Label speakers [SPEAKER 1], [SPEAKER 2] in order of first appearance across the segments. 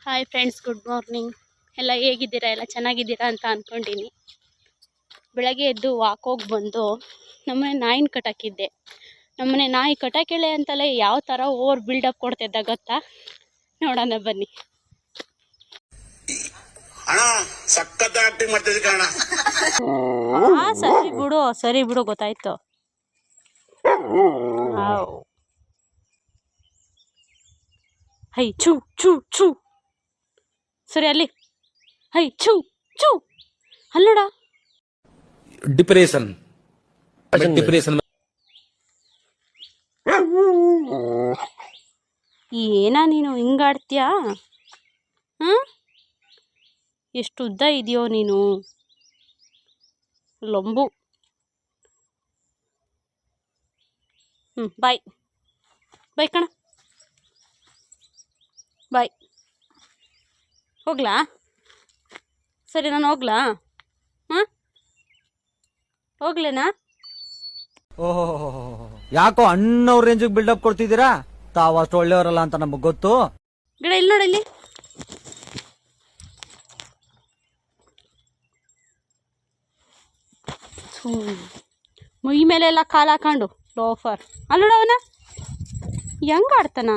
[SPEAKER 1] Hi friends, good morning. ಎಲ್ಲ ಹೇಗಿದ್ದೀರಾ? ಎಲ್ಲ ಚೆನ್ನಾಗಿದ್ದೀರಾ ಅಂತ ಅಂದ್ಕೊಂಡಿನಿ. ಬೆಳಗ್ಗೆ ಎದ್ದು ವಾಕೋಗಿ ಬಂದು ನಮ್ಮನೆ ನಾಯಿನ ಕಟ್ಟಾಕಿದ್ದೆ. ನಮ್ಮನೆ ನಾಯಿ ಕಟ್ಟಾಕಿಳೆ ಅಂತಲೇ ಯಾವ ಥರ ಓವರ್ ಬಿಲ್ಡಪ್ ಕೊಡ್ತಿದ್ದ ಗೊತ್ತಾ? ನೋಡೋಣ ಬನ್ನಿ. ಸರಿ ಬಿಡು ಗೊತ್ತಾಯ್ತು. ಹೈ ಚೂ ಚೂ ಚೂ ಸರಿ ಅಲ್ಲಿ. ಹೈ ಚೂ ಚೂ ಅಲ್ಲೋಡ.
[SPEAKER 2] ಡಿಪ್ರೆಷನ್
[SPEAKER 1] ಏನ ನೀನು ಹಿಂಗಾಡ್ತೀಯಾ? ಎಷ್ಟು ಉದ್ದ ಇದೆಯೋ ನೀನು, ಲಂಬು. ಬಾಯ್ ಬಾಯ್ ಕಣ, ಬಾಯ್. ಹೋಗ್ಲಾ? ಸರಿ, ನಾನು ಹೋಗ್ಲಾ? ಹೋಗ್ಲೇನಾ?
[SPEAKER 3] ಓಹೋ, ಯಾಕೋ ಅಣ್ಣವ್ರ ರೇಂಜಿಗೆ ಬಿಲ್ಡಪ್ ಕೊಡ್ತಿದ್ದೀರಾ? ತಾವು ಅಷ್ಟು ಒಳ್ಳೆಯವರಲ್ಲ ಅಂತ ನಮಗ್ ಗೊತ್ತು.
[SPEAKER 1] ಗಿಡ ಇಲ್ಲಿ ನೋಡಲ್ಲಿ. ಮೈ ಮೇಲೆ ಎಲ್ಲ ಕಾಲು ಹಾಕೊಂಡು ಲೋಫರ್. ಅಲ್ಲೋಡ ಅವನ ಹೆಂಗ ಆಡ್ತಾನ.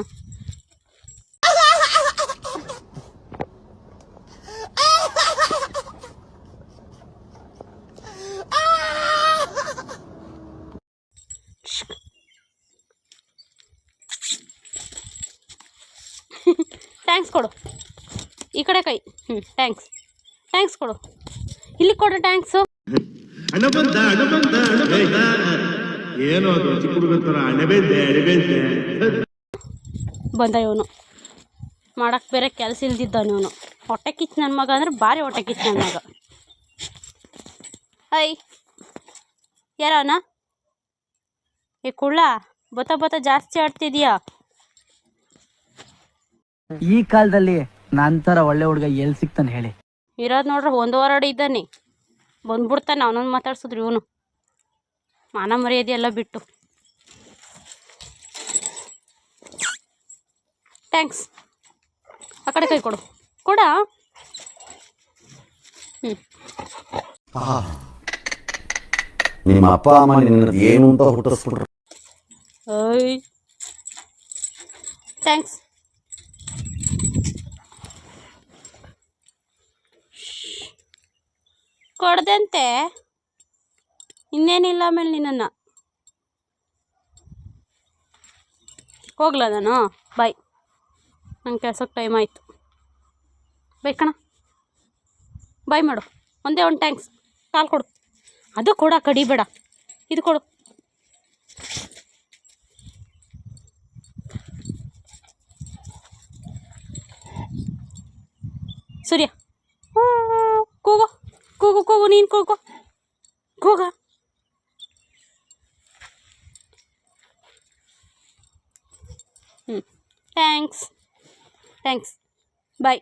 [SPEAKER 1] ಥ್ಯಾಂಕ್ಸ್ ಕೊಡು, ಈ ಕಡೆ ಕೈ. ಥ್ಯಾಂಕ್ಸ್ ಕೊಡು, ಇಲ್ಲಿ ಕೊಡು ಥ್ಯಾಂಕ್ಸು. ಬಂದ ಇವನು ಮಾಡಕ್ಕೆ ಬೇರೆ ಕೆಲಸ ಇಲ್ದಿದ್ದಾನೆ ಇವನು. ಹೊಟ್ಟೆ ಕಿಚ್ಚು ನನ್ನ ಮಗ ಅಂದ್ರೆ ಭಾರಿ ಹೊಟ್ಟೆ ಕಿಚ್ಚು ನನ್ನ ಮಗ. ಹೈ ಯಾರವನ? ಏ ಕುಳ್ಳ, ಬತ್ತ ಜಾಸ್ತಿ ಆಡ್ತಿದೀಯಾ?
[SPEAKER 3] ಈ ಕಾಲದಲ್ಲಿ ನಂತರ ಒಳ್ಳೆ ಹುಡುಗ ಎಲ್ಲಿ ಸಿಗ್ತಾನೆ ಹೇಳಿ?
[SPEAKER 1] ಇರೋದು ನೋಡ್ರೆ 1 ವಾರ ಇದ್ದಾನೆ, ಬಂದ್ಬಿಡ್ತಾನೆ ಅವನೊಂದು ಮಾತಾಡ್ಸಿದ್ರು ಇವನು. ಮಾನ ಮರ್ಯಾದೆ ಎಲ್ಲ ಬಿಟ್ಟು. ಥ್ಯಾಂಕ್ಸ್. ಆ ಕಡೆ ಕೈ ಕೊಡು, ಕೊಡ.
[SPEAKER 4] ನಿಮ್ಮ ಅಪ್ಪ ಅಮ್ಮ ನಿನ್ನ ಏನು ಅಂತ ಹುಟ್ಟಿಸ್ಬಿಟ್ರು.
[SPEAKER 1] ಥ್ಯಾಂಕ್ಸ್. ಕೊಡ್ದಂತೆ ಇನ್ನೇನಿಲ್ಲ. ಆಮೇಲೆ ನಿನ್ನನ್ನು ಹೋಗ್ಲ ನಾನು? ಬಾಯ್, ನಂಗೆ ಕೆಲ್ಸಕ್ಕೆ ಟೈಮ್ ಆಯಿತು. ಬಾಯ್ ಕಣ, ಬಾಯ್ ಮಾಡು. ಒಂದೇ ಒಂದು ಥ್ಯಾಂಕ್ಸ್. ಕಾಲು ಕೊಡು. ಅದು ಕೊಡ, ಕಡಿಬೇಡ. ಇದು ಕೊಡು. ಸೂರ್ಯ ಕೂಗು ಕೂಗು ಕೂಗು, ನೀನು ಕೂಗು ಕೂಗ. Thanks bye.